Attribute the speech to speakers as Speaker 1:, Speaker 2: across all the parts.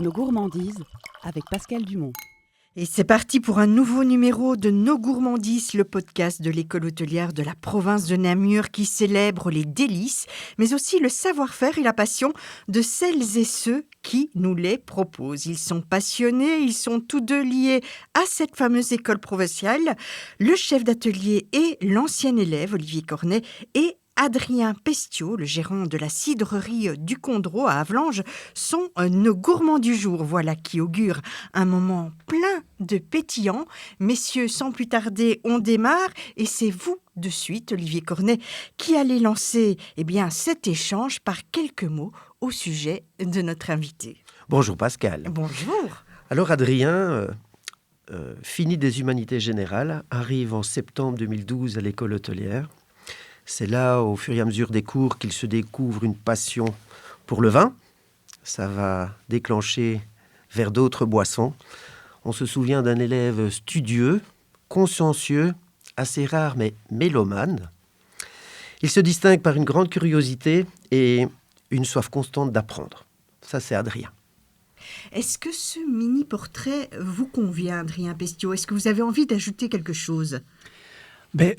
Speaker 1: Nos gourmandises avec Pascal Dumont.
Speaker 2: Et c'est parti pour un nouveau numéro de Nos gourmandises, le podcast de l'école hôtelière de la province de Namur qui célèbre les délices, mais aussi le savoir-faire et la passion de celles et ceux qui nous les proposent. Ils sont passionnés, ils sont tous deux liés à cette fameuse école provinciale. Le chef d'atelier et l'ancien élève, Olivier Cornet, et Adrien Pestiot, le gérant de la cidrerie du Condreau à Avlanges, sont nos gourmands du jour. Voilà qui augure un moment plein de pétillant. Messieurs, sans plus tarder, on démarre et c'est vous de suite, Olivier Cornet, qui allez lancer cet échange par quelques mots au sujet de notre invité.
Speaker 3: Bonjour Pascal.
Speaker 2: Bonjour.
Speaker 3: Alors Adrien, fini des humanités générales, arrive en septembre 2012 à l'école hôtelière. C'est là, au fur et à mesure des cours, qu'il se découvre une passion pour le vin. Ça va déclencher vers d'autres boissons. On se souvient d'un élève studieux, consciencieux, assez rare mais mélomane. Il se distingue par une grande curiosité et une soif constante d'apprendre. Ça, c'est Adrien.
Speaker 2: Est-ce que ce mini-portrait vous convient, Adrien Pestiot ? Est-ce que vous avez envie d'ajouter quelque chose ?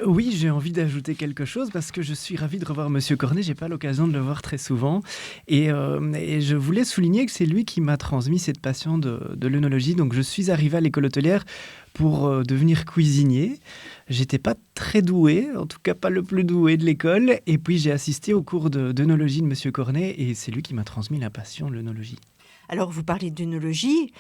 Speaker 4: Oui, j'ai envie d'ajouter quelque chose parce que je suis ravi de revoir Monsieur Cornet. J'ai pas l'occasion de le voir très souvent et je voulais souligner que c'est lui qui m'a transmis cette passion de l'œnologie. Donc je suis arrivé à l'école hôtelière pour devenir cuisinier. J'étais pas très doué, en tout cas pas le plus doué de l'école. Et puis j'ai assisté au cours d'œnologie de Monsieur Cornet et c'est lui qui m'a transmis la passion de l'œnologie.
Speaker 2: Alors vous parlez d'œnologie,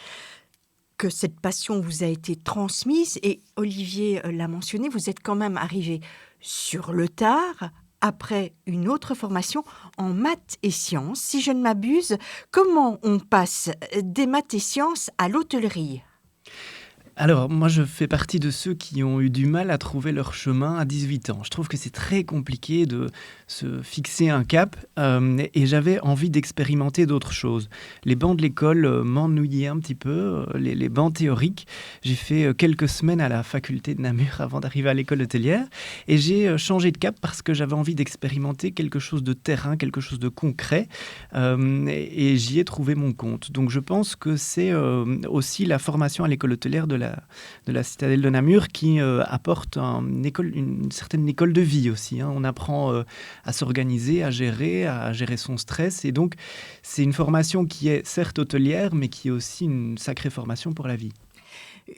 Speaker 2: que cette passion vous a été transmise, et Olivier l'a mentionné, vous êtes quand même arrivé sur le tard, après une autre formation en maths et sciences. Si je ne m'abuse, comment on passe des maths et sciences à l'hôtellerie ?
Speaker 4: Alors, moi, je fais partie de ceux qui ont eu du mal à trouver leur chemin à 18 ans. Je trouve que c'est très compliqué de se fixer un cap et j'avais envie d'expérimenter d'autres choses. Les bancs de l'école m'ennuyaient un petit peu, les bancs théoriques. J'ai fait quelques semaines à la faculté de Namur avant d'arriver à l'école hôtelière et j'ai changé de cap parce que j'avais envie d'expérimenter quelque chose de terrain, quelque chose de concret et j'y ai trouvé mon compte. Donc, je pense que c'est aussi la formation à l'école hôtelière de la citadelle de Namur qui apporte une certaine école de vie aussi. On apprend à s'organiser, à gérer son stress. Et donc, c'est une formation qui est certes hôtelière, mais qui est aussi une sacrée formation pour la vie.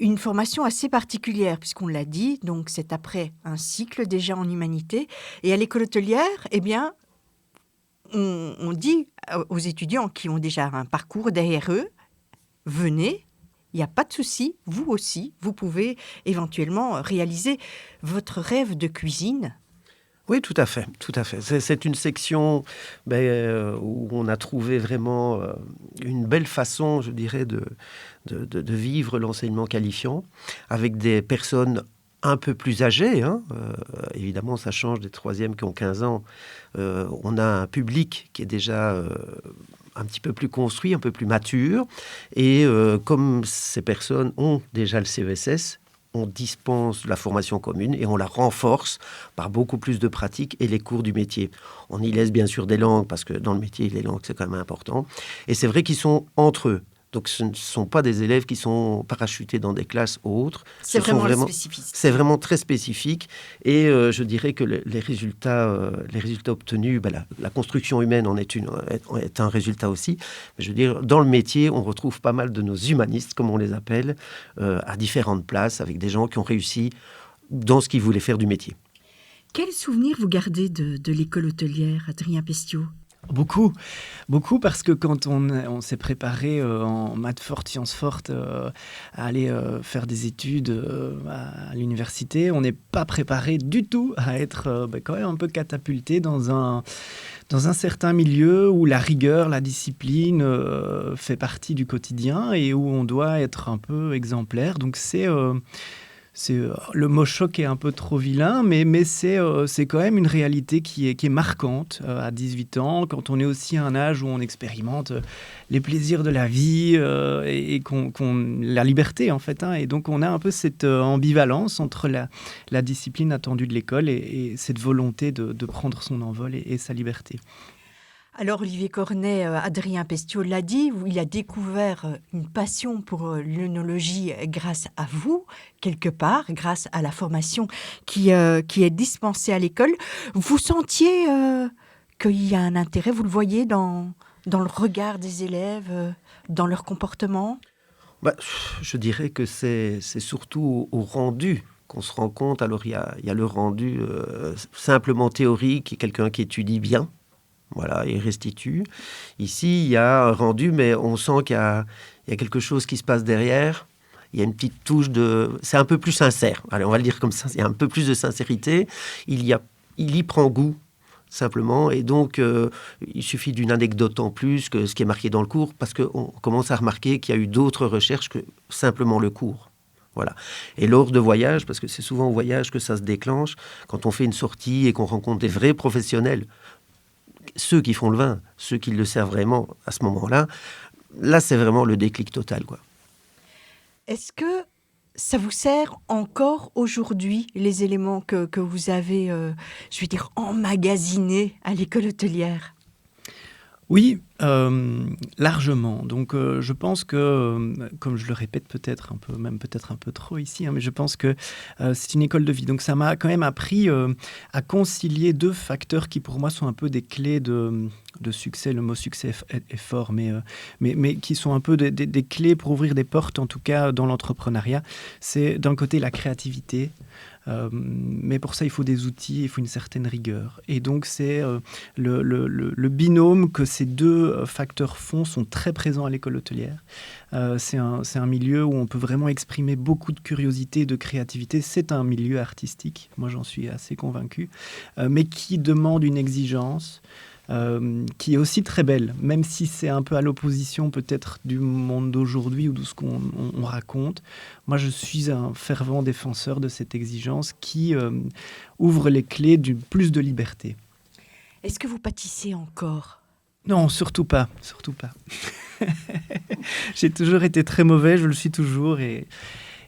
Speaker 2: Une formation assez particulière, puisqu'on l'a dit, donc c'est après un cycle déjà en humanité. Et à l'école hôtelière, on dit aux étudiants qui ont déjà un parcours derrière eux, venez. Il n'y a pas de souci, vous aussi, vous pouvez éventuellement réaliser votre rêve de cuisine.
Speaker 3: Oui, tout à fait. C'est une section où on a trouvé vraiment une belle façon, je dirais, de vivre l'enseignement qualifiant avec des personnes un peu plus âgées. Évidemment, ça change des troisièmes qui ont 15 ans. On a un public qui est déjà un petit peu plus construit, un peu plus mature. Et comme ces personnes ont déjà le CESS, on dispense la formation commune et on la renforce par beaucoup plus de pratiques et les cours du métier. On y laisse bien sûr des langues, parce que dans le métier, les langues, c'est quand même important. Et c'est vrai qu'ils sont entre eux. Donc, ce ne sont pas des élèves qui sont parachutés dans des classes autres.
Speaker 2: C'est vraiment spécifique. C'est
Speaker 3: vraiment très spécifique. Et je dirais que les résultats obtenus, la construction humaine est un résultat aussi. Mais je veux dire, dans le métier, on retrouve pas mal de nos humanistes, comme on les appelle, à différentes places, avec des gens qui ont réussi dans ce qu'ils voulaient faire du métier.
Speaker 2: Quel souvenir vous gardez de l'école hôtelière, Adrien Pestiot ?
Speaker 4: Beaucoup parce que quand on s'est préparé en maths fortes, sciences fortes à aller faire des études à l'université, on n'est pas préparé du tout à être quand même un peu catapulté dans un certain milieu où la rigueur, la discipline fait partie du quotidien et où on doit être un peu exemplaire. Donc le mot choc est un peu trop vilain, mais c'est quand même une réalité qui est marquante à 18 ans, quand on est aussi à un âge où on expérimente les plaisirs de la vie et la liberté en fait. Et donc on a un peu cette ambivalence entre la discipline attendue de l'école et cette volonté de prendre son envol et sa liberté.
Speaker 2: Alors Olivier Cornet, Adrien Pestiot l'a dit, il a découvert une passion pour l'œnologie grâce à vous, quelque part, grâce à la formation qui est dispensée à l'école. Vous sentiez qu'il y a un intérêt, vous le voyez dans le regard des élèves, dans leur comportement?
Speaker 3: Je dirais que c'est surtout au rendu qu'on se rend compte. Alors il y a le rendu simplement théorique, quelqu'un qui étudie bien. Voilà, et restitue. Ici, il y a un rendu, mais on sent qu'il y a quelque chose qui se passe derrière. Il y a une petite touche de... C'est un peu plus sincère. Allez, on va le dire comme ça. Il y a un peu plus de sincérité. Il y prend goût, simplement. Et donc, il suffit d'une anecdote en plus que ce qui est marqué dans le cours, parce qu'on commence à remarquer qu'il y a eu d'autres recherches que simplement le cours. Voilà. Et lors de voyages, parce que c'est souvent au voyage que ça se déclenche, quand on fait une sortie et qu'on rencontre des vrais professionnels, ceux qui font le vin, ceux qui le servent vraiment à ce moment-là, là, c'est vraiment le déclic total, quoi.
Speaker 2: Est-ce que ça vous sert encore aujourd'hui, les éléments que vous avez, je vais dire, emmagasinés à l'école hôtelière?
Speaker 4: Oui, largement. Donc, je pense que, comme je le répète peut-être un peu, même peut-être un peu trop ici, mais je pense que c'est une école de vie. Donc, ça m'a quand même appris à concilier deux facteurs qui, pour moi, sont un peu des clés de succès. Le mot succès est fort, mais qui sont un peu des clés pour ouvrir des portes, en tout cas, dans l'entrepreneuriat. C'est d'un côté la créativité. Mais pour ça, il faut des outils, il faut une certaine rigueur. Et donc, c'est le binôme que ces deux facteurs font sont très présents à l'école hôtelière. C'est un milieu où on peut vraiment exprimer beaucoup de curiosité, de créativité. C'est un milieu artistique, moi j'en suis assez convaincu, mais qui demande une exigence. Qui est aussi très belle, même si c'est un peu à l'opposition peut-être du monde d'aujourd'hui ou de ce qu'on raconte. Moi, je suis un fervent défenseur de cette exigence qui ouvre les clés d'une plus de liberté.
Speaker 2: Est-ce que vous pâtissez encore?
Speaker 4: Non, surtout pas, surtout pas. J'ai toujours été très mauvais, je le suis toujours, et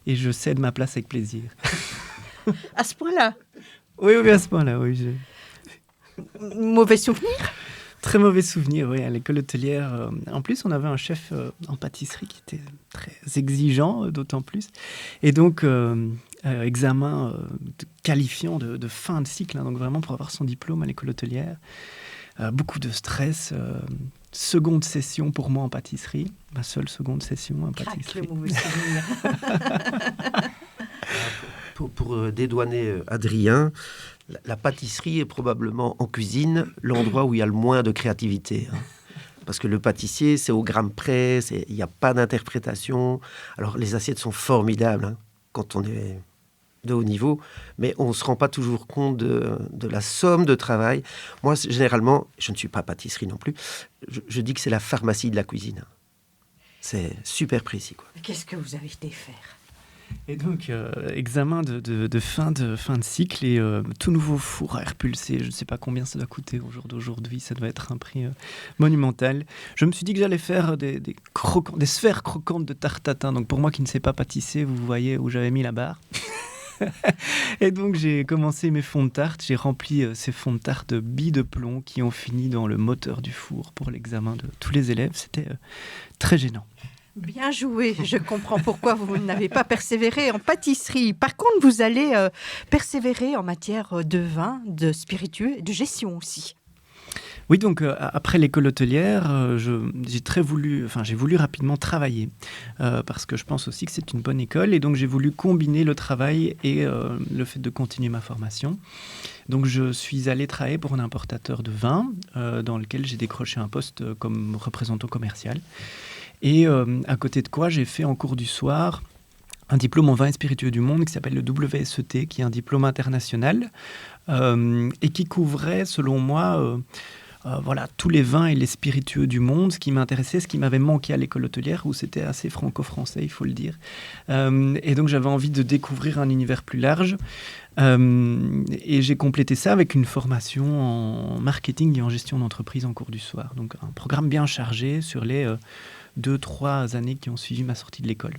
Speaker 4: je cède ma place avec plaisir.
Speaker 2: À ce point-là?
Speaker 4: Oui, à ce point-là, oui.
Speaker 2: Mauvais souvenir?
Speaker 4: Très mauvais souvenir, oui, à l'école hôtelière. En plus, on avait un chef en pâtisserie qui était très exigeant, d'autant plus. Et donc, examen qualifiant de fin de cycle, donc vraiment pour avoir son diplôme à l'école hôtelière. Beaucoup de stress. Seconde session pour moi en pâtisserie. Ma seule seconde session en pâtisserie.
Speaker 2: Le mauvais souvenir.
Speaker 3: Pour dédouaner Adrien, la pâtisserie est probablement en cuisine l'endroit où il y a le moins de créativité. Parce que le pâtissier, c'est au gramme près, il n'y a pas d'interprétation. Alors, les assiettes sont formidables quand on est de haut niveau, mais on ne se rend pas toujours compte de la somme de travail. Moi, généralement, je ne suis pas pâtisserie non plus, je dis que c'est la pharmacie de la cuisine. C'est super précis, quoi.
Speaker 2: Qu'est-ce que vous avez été faire?
Speaker 4: Et donc, examen de fin de cycle et tout nouveau four à air pulsé. Je ne sais pas combien ça doit coûter au jour d'aujourd'hui. Ça doit être un prix monumental. Je me suis dit que j'allais faire des sphères croquantes de tarte tatin. Donc, pour moi qui ne sais pas pâtisser, vous voyez où j'avais mis la barre. Et donc, j'ai commencé mes fonds de tarte. J'ai rempli ces fonds de tarte de billes de plomb qui ont fini dans le moteur du four pour l'examen de tous les élèves. C'était très gênant.
Speaker 2: Bien joué, je comprends pourquoi vous n'avez pas persévéré en pâtisserie. Par contre, vous allez persévérer en matière de vin, de spiritueux et de gestion aussi.
Speaker 4: Oui, donc après l'école hôtelière, j'ai voulu rapidement travailler parce que je pense aussi que c'est une bonne école et donc j'ai voulu combiner le travail et le fait de continuer ma formation. Donc je suis allé travailler pour un importateur de vin dans lequel j'ai décroché un poste comme représentant commercial. Et à côté de quoi, j'ai fait en cours du soir un diplôme en vin et spiritueux du monde qui s'appelle le WSET, qui est un diplôme international et qui couvrait, selon moi, tous les vins et les spiritueux du monde, ce qui m'intéressait, ce qui m'avait manqué à l'école hôtelière, où c'était assez franco-français, il faut le dire. Et donc j'avais envie de découvrir un univers plus large. Et j'ai complété ça avec une formation en marketing et en gestion d'entreprise en cours du soir. Donc un programme bien chargé sur les 2-3 années qui ont suivi ma sortie de l'école.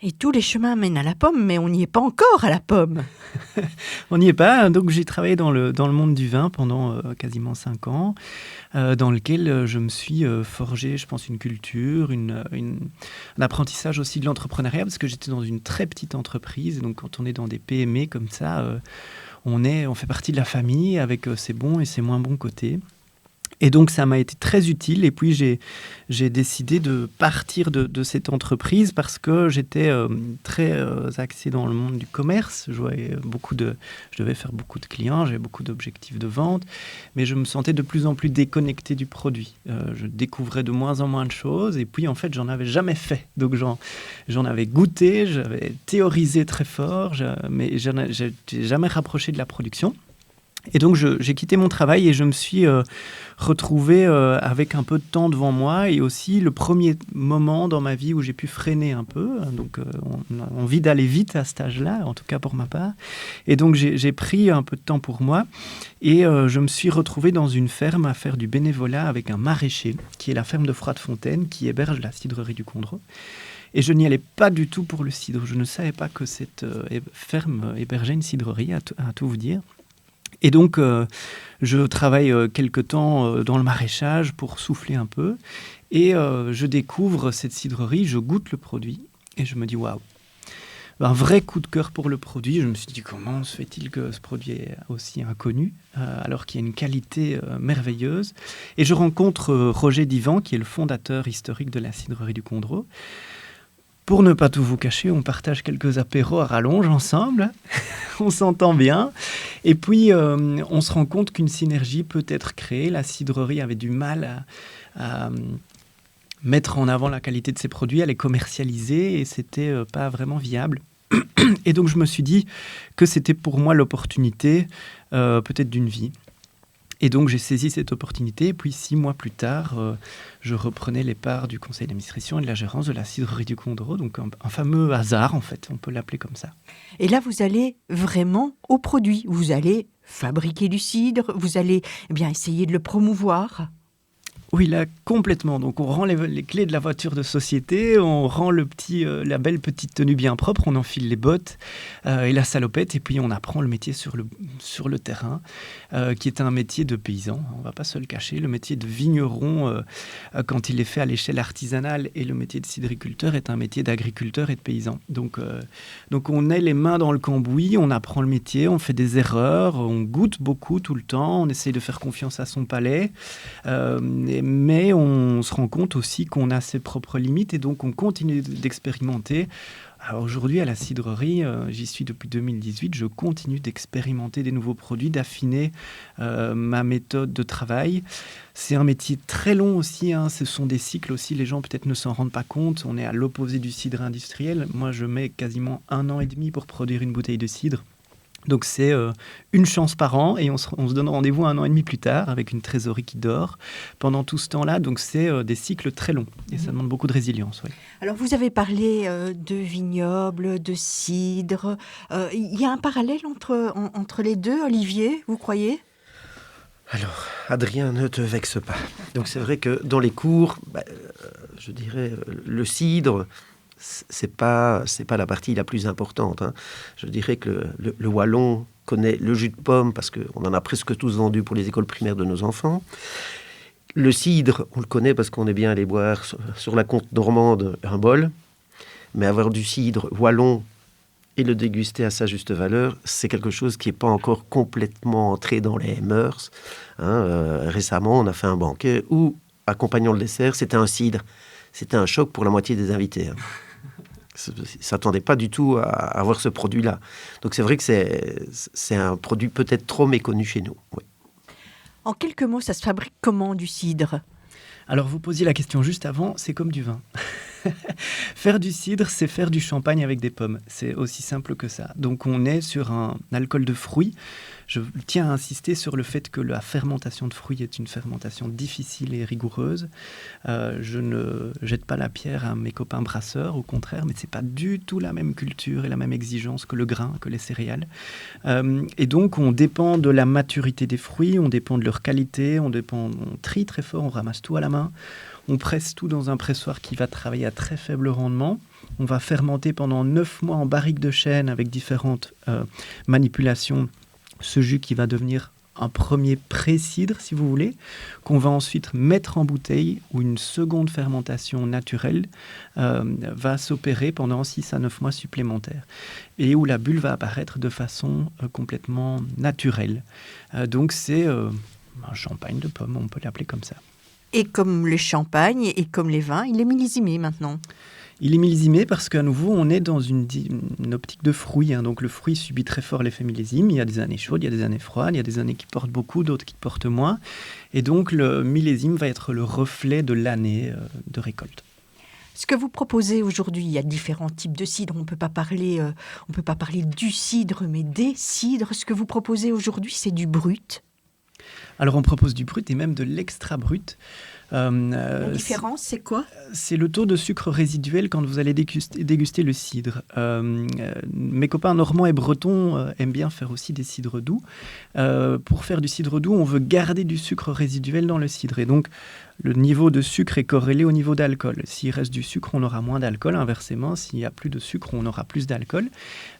Speaker 2: Et tous les chemins mènent à la pomme, mais on n'y est pas encore à la pomme.
Speaker 4: On n'y est pas, donc j'ai travaillé dans le monde du vin pendant quasiment 5 ans, dans lequel je me suis forgé, je pense, une culture, un apprentissage aussi de l'entrepreneuriat, parce que j'étais dans une très petite entreprise, donc quand on est dans des PME comme ça, on fait partie de la famille avec ses bons et ses moins bons côtés. Et donc, ça m'a été très utile. Et puis, j'ai décidé de partir de cette entreprise parce que j'étais très axé dans le monde du commerce. Je devais faire beaucoup de clients, j'avais beaucoup d'objectifs de vente, mais je me sentais de plus en plus déconnecté du produit. Je découvrais de moins en moins de choses. Et puis, en fait, j'en avais jamais fait. Donc, j'en avais goûté, j'avais théorisé très fort, mais je n'étais jamais rapproché de la production. Et donc, j'ai quitté mon travail et je me suis retrouvé avec un peu de temps devant moi et aussi le premier moment dans ma vie où j'ai pu freiner un peu. Donc, on a envie d'aller vite à cet âge-là, en tout cas pour ma part. Et donc, j'ai pris un peu de temps pour moi et je me suis retrouvé dans une ferme à faire du bénévolat avec un maraîcher, qui est la ferme de Froidefontaine, qui héberge la cidrerie du Condro. Et je n'y allais pas du tout pour le cidre. Je ne savais pas que cette ferme hébergeait une cidrerie, à tout vous dire. Et donc, je travaille quelque temps dans le maraîchage pour souffler un peu. Et je découvre cette cidrerie, je goûte le produit et je me dis waouh, un vrai coup de cœur pour le produit. Je me suis dit comment se fait-il que ce produit est aussi inconnu alors qu'il y a une qualité merveilleuse. Et je rencontre Roger Divan, qui est le fondateur historique de la cidrerie du Condro. Pour ne pas tout vous cacher, on partage quelques apéros à rallonge ensemble, on s'entend bien. Et puis, on se rend compte qu'une synergie peut être créée. La cidrerie avait du mal à mettre en avant la qualité de ses produits, à les commercialiser, et c'était pas vraiment viable. Et donc, je me suis dit que c'était pour moi l'opportunité, peut-être d'une vie. Et donc, j'ai saisi cette opportunité. Et puis, 6 mois plus tard, je reprenais les parts du conseil d'administration et de la gérance de la cidrerie du Condro. Donc, un fameux hasard, en fait, on peut l'appeler comme ça.
Speaker 2: Et là, vous allez vraiment au produit. Vous allez fabriquer du cidre, vous allez essayer de le promouvoir.
Speaker 4: Oui, là, complètement. Donc, on rend les clés de la voiture de société, on rend la belle petite tenue bien propre, on enfile les bottes et la salopette, et puis on apprend le métier sur le terrain, qui est un métier de paysan. On ne va pas se le cacher. Le métier de vigneron, quand il est fait à l'échelle artisanale, et le métier de cidriculteur est un métier d'agriculteur et de paysan. Donc, on est les mains dans le cambouis, on apprend le métier, on fait des erreurs, on goûte beaucoup tout le temps, on essaye de faire confiance à son palais, mais on se rend compte aussi qu'on a ses propres limites et donc on continue d'expérimenter. Alors aujourd'hui, à la cidrerie, j'y suis depuis 2018, je continue d'expérimenter des nouveaux produits, d'affiner ma méthode de travail. C'est un métier très long aussi, ce sont des cycles aussi, les gens peut-être ne s'en rendent pas compte. On est à l'opposé du cidre industriel. Moi, je mets quasiment 1 an et demi pour produire une bouteille de cidre. Donc c'est une chance par an et on se donne rendez-vous 1 an et demi plus tard avec une trésorerie qui dort pendant tout ce temps-là. Donc c'est des cycles très longs et ça demande beaucoup de résilience. Oui.
Speaker 2: Alors vous avez parlé de vignoble, de cidre. Il y a un parallèle entre les deux, Olivier, vous croyez ?
Speaker 3: Alors, Adrien, ne te vexe pas. Donc c'est vrai que dans les cours, je dirais, le cidre... c'est pas la partie la plus importante. Je dirais que le Wallon connaît le jus de pomme parce qu'on en a presque tous vendu pour les écoles primaires de nos enfants. Le cidre, on le connaît parce qu'on est bien allé boire sur la côte normande un bol. Mais avoir du cidre Wallon et le déguster à sa juste valeur, c'est quelque chose qui n'est pas encore complètement entré dans les mœurs. Récemment, on a fait un banquet où, accompagnant le dessert, c'était un cidre. C'était un choc pour la moitié des invités. Ils ne s'attendaient pas du tout à avoir ce produit-là. Donc c'est vrai que c'est un produit peut-être trop méconnu chez nous. Oui.
Speaker 2: En quelques mots, ça se fabrique comment du cidre ?
Speaker 4: Alors vous posiez la question juste avant, c'est comme du vin. Faire du cidre, c'est faire du champagne avec des pommes. C'est aussi simple que ça. Donc on est sur un alcool de fruits Je tiens à insister sur le fait que la fermentation de fruits est une fermentation difficile et rigoureuse. Je ne jette pas la pierre à mes copains brasseurs, au contraire, mais ce n'est pas du tout la même culture et la même exigence que le grain, que les céréales. Et donc, on dépend de la maturité des fruits, on dépend de leur qualité, on trie très fort, on ramasse tout à la main. On presse tout dans un pressoir qui va travailler à très faible rendement. On va fermenter pendant 9 mois en barrique de chêne avec différentes manipulations ce jus qui va devenir un premier pré-cidre, si vous voulez, qu'on va ensuite mettre en bouteille, où une seconde fermentation naturelle va s'opérer pendant 6 à 9 mois supplémentaires, et où la bulle va apparaître de façon complètement naturelle. Donc c'est un champagne de pomme, on peut l'appeler comme ça.
Speaker 2: Et comme le champagne et comme les vins, il est millésimé maintenant.
Speaker 4: Il est millésimé parce qu'à nouveau, on est dans une optique de fruit. Donc le fruit subit très fort l'effet millésime. Il y a des années chaudes, il y a des années froides, il y a des années qui portent beaucoup, d'autres qui portent moins. Et donc le millésime va être le reflet de l'année de récolte.
Speaker 2: Ce que vous proposez aujourd'hui, il y a différents types de cidre. On ne peut pas parler du cidre, mais des cidres. Ce que vous proposez aujourd'hui, c'est du brut.
Speaker 4: Alors on propose du brut et même de l'extra brut.
Speaker 2: La différence, c'est quoi ?
Speaker 4: C'est le taux de sucre résiduel quand vous allez déguster le cidre. Mes copains normands et bretons aiment bien faire aussi des cidres doux. Pour faire du cidre doux, on veut garder du sucre résiduel dans le cidre. Et donc, le niveau de sucre est corrélé au niveau d'alcool. S'il reste du sucre, on aura moins d'alcool. Inversement, s'il n'y a plus de sucre, on aura plus d'alcool.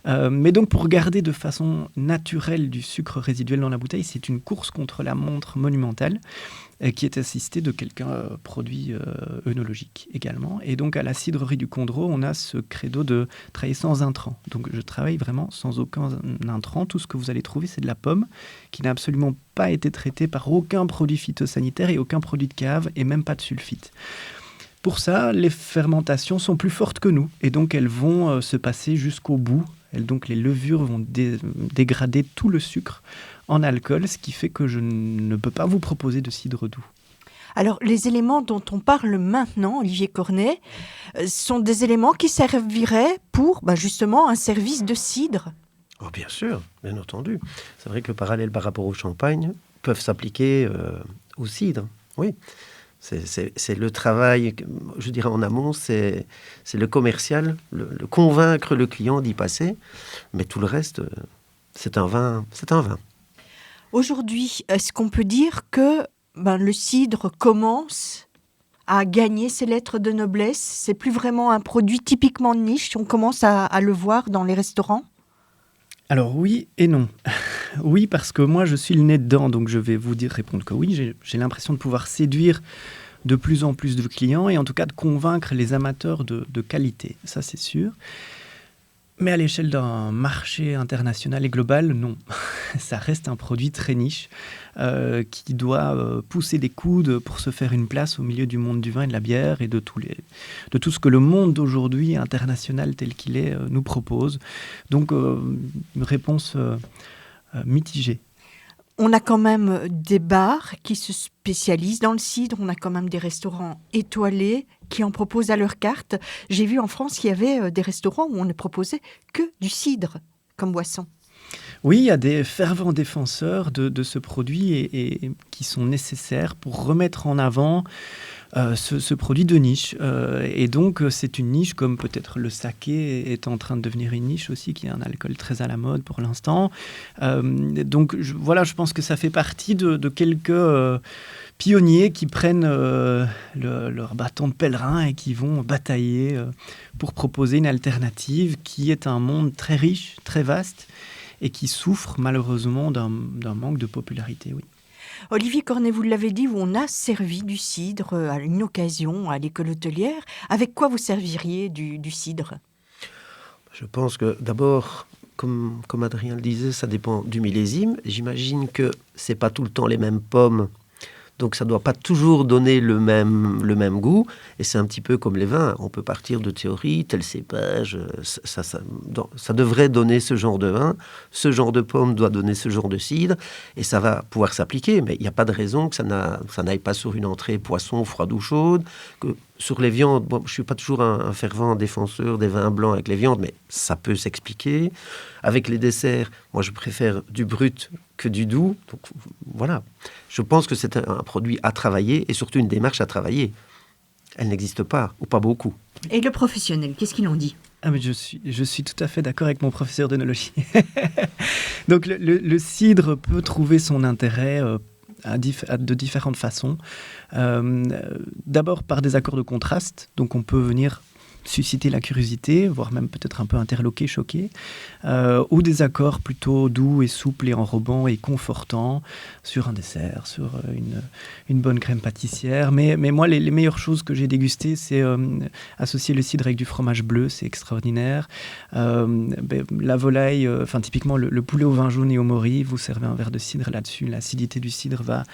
Speaker 4: Mais donc, pour garder de façon naturelle du sucre résiduel dans la bouteille, c'est une course contre la montre monumentale qui est assistée de quelques produits œnologiques également. Et donc, à la cidrerie du Condro, on a ce credo de travailler sans intrants. Donc, je travaille vraiment sans aucun intrant. Tout ce que vous allez trouver, c'est de la pomme qui n'a absolument pas été traitée par aucun produit phytosanitaire et aucun produit de cave et même pas de sulfite. Pour ça, les fermentations sont plus fortes que nous et donc elles vont se passer jusqu'au bout. Donc les levures vont dégrader tout le sucre en alcool, ce qui fait que je ne peux pas vous proposer de cidre doux.
Speaker 2: Alors, les éléments dont on parle maintenant, Olivier Cornet, sont des éléments qui serviraient pour justement un service de cidre.
Speaker 3: Oh, bien sûr, bien entendu. C'est vrai que le parallèle par rapport au champagne peuvent s'appliquer au cidre. Oui, c'est le travail, je dirais en amont, c'est le commercial, le convaincre le client d'y passer. Mais tout le reste, c'est un vin.
Speaker 2: Aujourd'hui, est-ce qu'on peut dire que le cidre commence à gagner ses lettres de noblesse ? C'est plus vraiment un produit typiquement de niche, on commence à le voir dans les restaurants ?
Speaker 4: Alors oui et non. Oui, parce que moi je suis le nez dedans, donc je vais vous répondre que oui, j'ai l'impression de pouvoir séduire de plus en plus de clients et en tout cas de convaincre les amateurs de qualité, ça c'est sûr. Mais à l'échelle d'un marché international et global, non. Ça reste un produit très niche qui doit pousser des coudes pour se faire une place au milieu du monde du vin et de la bière et de tout ce que le monde d'aujourd'hui international tel qu'il est nous propose. Donc, une réponse mitigée.
Speaker 2: On a quand même des bars qui se spécialisent dans le cidre, on a quand même des restaurants étoilés qui en proposent à leur carte. J'ai vu en France qu'il y avait des restaurants où on ne proposait que du cidre comme boisson.
Speaker 4: Oui, il y a des fervents défenseurs de ce produit et qui sont nécessaires pour remettre en avant ce produit de niche. Et donc, c'est une niche comme peut-être le saké est en train de devenir une niche aussi, qui est un alcool très à la mode pour l'instant. Donc, je pense que ça fait partie de quelques pionniers qui prennent leur bâton de pèlerin et qui vont batailler pour proposer une alternative qui est un monde très riche, très vaste et qui souffre malheureusement d'un manque de popularité, oui.
Speaker 2: Olivier Cornet, vous l'avez dit, on a servi du cidre à une occasion à l'école hôtelière. Avec quoi vous serviriez du cidre ?
Speaker 3: Je pense que d'abord, comme Adrien le disait, ça dépend du millésime. J'imagine que c'est pas tout le temps les mêmes pommes. Donc ça ne doit pas toujours donner le même goût. Et c'est un petit peu comme les vins. On peut partir de théorie, tel cépage, ça devrait donner ce genre de vin. Ce genre de pomme doit donner ce genre de cidre. Et ça va pouvoir s'appliquer. Mais il n'y a pas de raison que ça n'aille pas sur une entrée poisson, froide ou chaude. Que sur les viandes, bon, je ne suis pas toujours un fervent défenseur des vins blancs avec les viandes, mais ça peut s'expliquer. Avec les desserts, moi je préfère du brut que du doux. Donc voilà, je pense que c'est un produit à travailler et surtout une démarche à travailler. Elle n'existe pas, ou pas beaucoup.
Speaker 2: Et le professionnel, qu'est-ce qu'il en dit ?
Speaker 4: Ah, mais je suis tout à fait d'accord avec mon professeur d'œnologie. Donc le cidre peut trouver son intérêt de différentes façons. D'abord par des accords de contraste, donc on peut venir susciter la curiosité, voire même peut-être un peu interloquer, choquer, ou des accords plutôt doux et souples et enrobants et confortants sur un dessert, sur une bonne crème pâtissière. Mais moi, les meilleures choses que j'ai dégustées, c'est associer le cidre avec du fromage bleu, c'est extraordinaire. La volaille, typiquement le poulet au vin jaune et au mori, vous servez un verre de cidre là-dessus, l'acidité du cidre va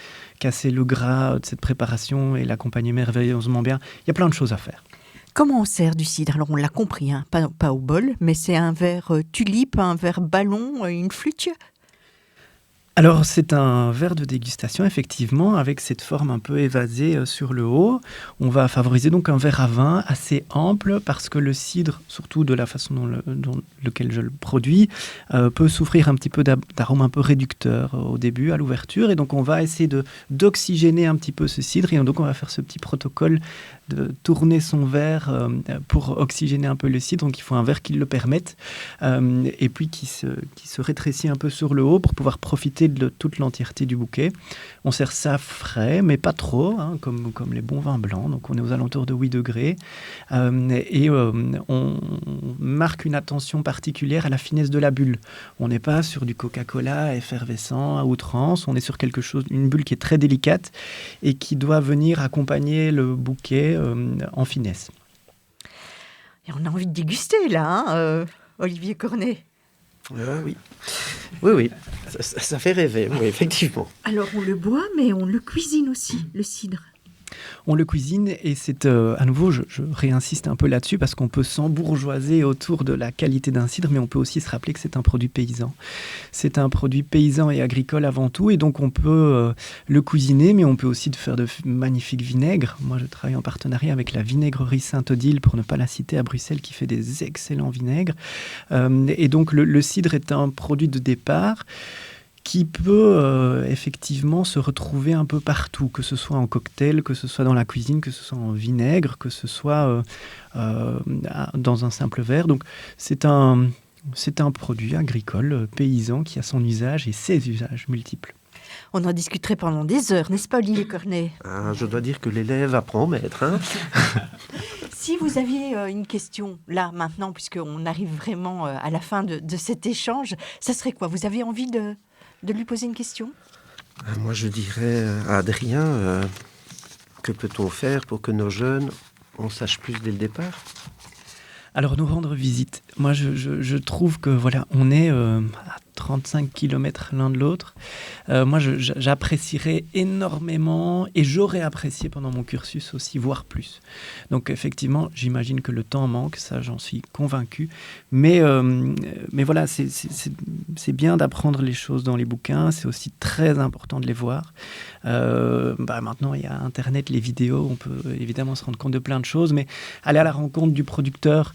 Speaker 4: casser le gras de cette préparation et l'accompagner merveilleusement bien. Il y a plein de choses à faire.
Speaker 2: Comment on sert du cidre ? Alors on l'a compris, hein, pas au bol, mais c'est un verre tulipe, un verre ballon, une flûte ?
Speaker 4: Alors, c'est un verre de dégustation, effectivement, avec cette forme un peu évasée sur le haut. On va favoriser donc un verre à vin assez ample parce que le cidre, surtout de la façon dont lequel je le produis, peut souffrir un petit peu d'arôme un peu réducteur au début, à l'ouverture. Et donc, on va essayer d'oxygéner un petit peu ce cidre. Et donc, on va faire ce petit protocole de tourner son verre pour oxygéner un peu le cidre. Donc, il faut un verre qui le permette et puis qui se rétrécit un peu sur le haut pour pouvoir profiter de toute l'entièreté du bouquet. On sert ça frais, mais pas trop, hein, comme les bons vins blancs. Donc on est aux alentours de 8 degrés. On marque une attention particulière à la finesse de la bulle. On n'est pas sur du Coca-Cola effervescent à outrance. On est sur quelque chose, une bulle qui est très délicate et qui doit venir accompagner le bouquet en finesse.
Speaker 2: Et on a envie de déguster là, hein, Olivier Cornet.
Speaker 3: Oui. Ça fait rêver, oui, effectivement.
Speaker 2: Alors on le boit, mais on le cuisine aussi, le cidre.
Speaker 4: On le cuisine et c'est à nouveau, je réinsiste un peu là-dessus parce qu'on peut s'embourgeoiser autour de la qualité d'un cidre, mais on peut aussi se rappeler que c'est un produit paysan. C'est un produit paysan et agricole avant tout et donc on peut le cuisiner, mais on peut aussi faire de magnifiques vinaigres. Moi, je travaille en partenariat avec la vinaigrerie Sainte-Odile, pour ne pas la citer, à Bruxelles, qui fait des excellents vinaigres. Et donc le cidre est un produit de départ qui peut effectivement se retrouver un peu partout, que ce soit en cocktail, que ce soit dans la cuisine, que ce soit en vinaigre, que ce soit dans un simple verre. Donc c'est un produit agricole, paysan, qui a son usage et ses usages multiples.
Speaker 2: On en discuterait pendant des heures, n'est-ce pas, Olivier Cornet ?
Speaker 3: Je dois dire que l'élève apprend, maître. Hein.
Speaker 2: Si vous aviez une question, là, maintenant, puisqu'on arrive vraiment à la fin de cet échange, ça serait quoi ? Vous avez envie de lui poser une question ?
Speaker 3: Moi, je dirais à Adrien, que peut-on faire pour que nos jeunes en sachent plus dès le départ ?
Speaker 4: Alors, nous rendre visite. Moi, je trouve que, voilà, on est à 35 km l'un de l'autre. Moi, j'apprécierais énormément et j'aurais apprécié pendant mon cursus aussi, voire plus. Donc, effectivement, j'imagine que le temps manque, ça, j'en suis convaincu. Mais voilà, c'est bien d'apprendre les choses dans les bouquins. C'est aussi très important de les voir. Maintenant, il y a Internet, les vidéos. On peut évidemment se rendre compte de plein de choses, mais aller à la rencontre du producteur,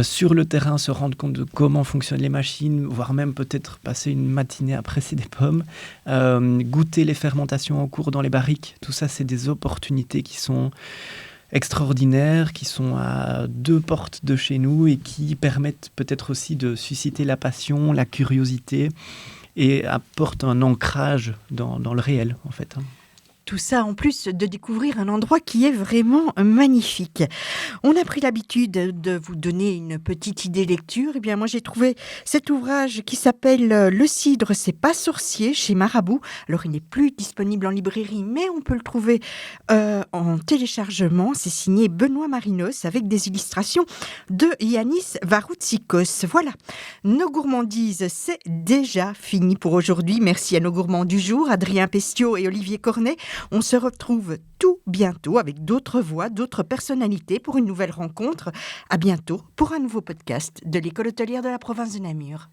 Speaker 4: sur le terrain, se rendre compte de comment fonctionnent les machines, voire même peut-être passer une matinée à presser des pommes, goûter les fermentations en cours dans les barriques. Tout ça, c'est des opportunités qui sont extraordinaires, qui sont à 2 portes de chez nous et qui permettent peut-être aussi de susciter la passion, la curiosité et apportent un ancrage dans le réel, en fait.
Speaker 2: Tout ça en plus de découvrir un endroit qui est vraiment magnifique. On a pris l'habitude de vous donner une petite idée lecture. Eh bien, moi, j'ai trouvé cet ouvrage qui s'appelle « Le cidre, c'est pas sorcier » chez Marabout. Alors, il n'est plus disponible en librairie, mais on peut le trouver en téléchargement. C'est signé Benoît Marinos avec des illustrations de Yanis Varoutsikos. Voilà, nos gourmandises, c'est déjà fini pour aujourd'hui. Merci à nos gourmands du jour, Adrien Pestiot et Olivier Cornet. On se retrouve tout bientôt avec d'autres voix, d'autres personnalités pour une nouvelle rencontre. À bientôt pour un nouveau podcast de l'École hôtelière de la province de Namur.